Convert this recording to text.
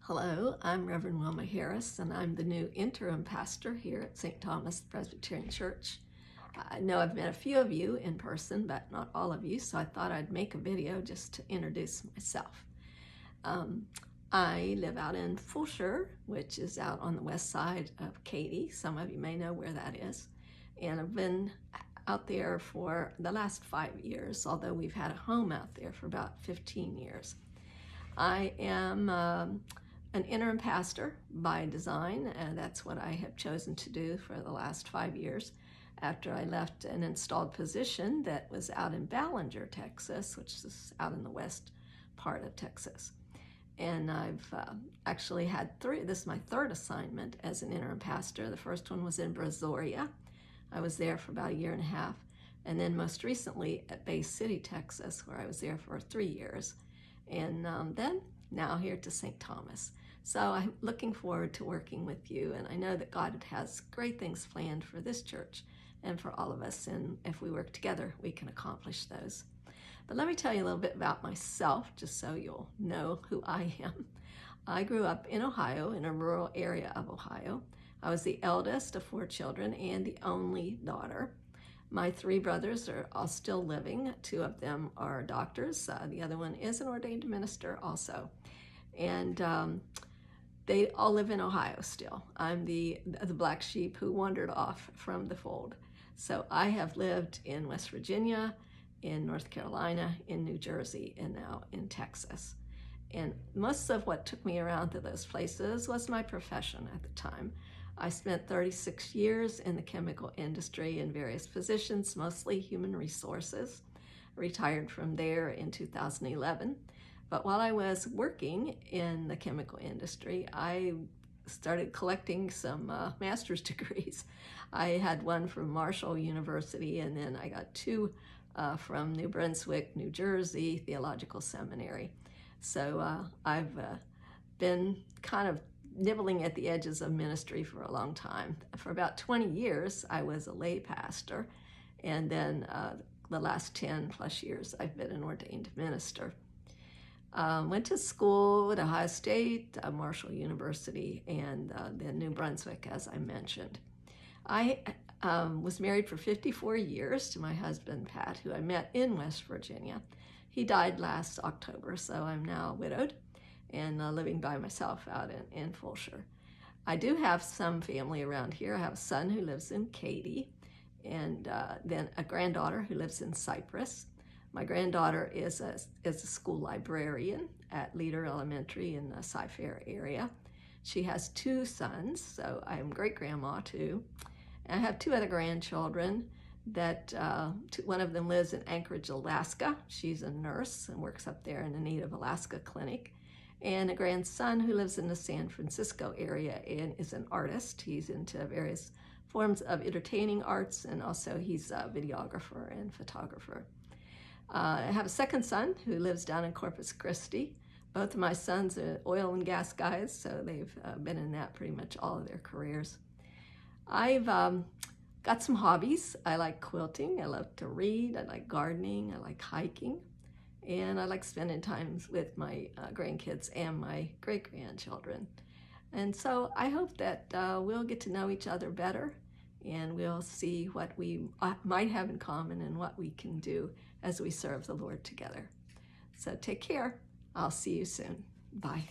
Hello, I'm Rev Wilma Harris, and I'm the new interim pastor here at St. Thomas Presbyterian Church. I know I've met a few of you in person, but not all of you, so I thought I'd make a video just to introduce myself. I live out in Fulshire, which is out on the west side of Katy. Some of you may know where that is. And I've been out there for the last 5 years, although we've had a home out there for about 15 years. I am an interim pastor by design, and that's what I have chosen to do for the last 5 years after I left an installed position that was out in Ballinger, Texas, which is out in the west part of Texas. And I've actually had this is my third assignment as an interim pastor. The first one was in Brazoria. I was there for about 1.5 years, and then most recently at Bay City, Texas, where I was there for 3 years. And then now here to St. Thomas. So I'm looking forward to working with you, and I know that God has great things planned for this church and for all of us, and if we work together, we can accomplish those. But let me tell you a little bit about myself, just so you'll know who I am. I grew up in Ohio, in a rural area of Ohio. I was the eldest of 4 children and the only daughter. My 3 brothers are all still living. 2 of them are doctors. The other one is an ordained minister also. And they all live in Ohio still. I'm the black sheep who wandered off from the fold. So I have lived in West Virginia, in North Carolina, in New Jersey, and now in Texas. And most of what took me around to those places was my profession at the time. I spent 36 years in the chemical industry in various positions, mostly human resources. I retired from there in 2011. But while I was working in the chemical industry, I started collecting some master's degrees. I had one from Marshall University, and then I got 2 from New Brunswick, New Jersey Theological Seminary. So I've been kind of nibbling at the edges of ministry for a long time. For about 20 years, I was a lay pastor, and then the last 10 plus years, I've been an ordained minister. Went to school at Ohio State, Marshall University, and then New Brunswick, as I mentioned. I was married for 54 years to my husband, Pat, who I met in West Virginia. He died last October, so I'm now widowed and living by myself out in Fulshire. I do have some family around here. I have a son who lives in Katy, and then a granddaughter who lives in Cypress. My granddaughter is a school librarian at Leader Elementary in the Cy-Fair area. She has 2 sons, so I am great-grandma too. And I have 2 other grandchildren that one of them lives in Anchorage, Alaska. She's a nurse and works up there in the Native Alaska Clinic. And a grandson who lives in the San Francisco area and is an artist. He's into various forms of entertaining arts, and also he's a videographer and photographer. I have a second son who lives down in Corpus Christi. Both of my sons are oil and gas guys, so they've been in that pretty much all of their careers. I've got some hobbies. I like quilting, I love to read, I like gardening, I like hiking, and I like spending time with my grandkids and my great-grandchildren. And so I hope that we'll get to know each other better, and we'll see what we might have in common and what we can do as we serve the Lord together. So take care. I'll see you soon. Bye.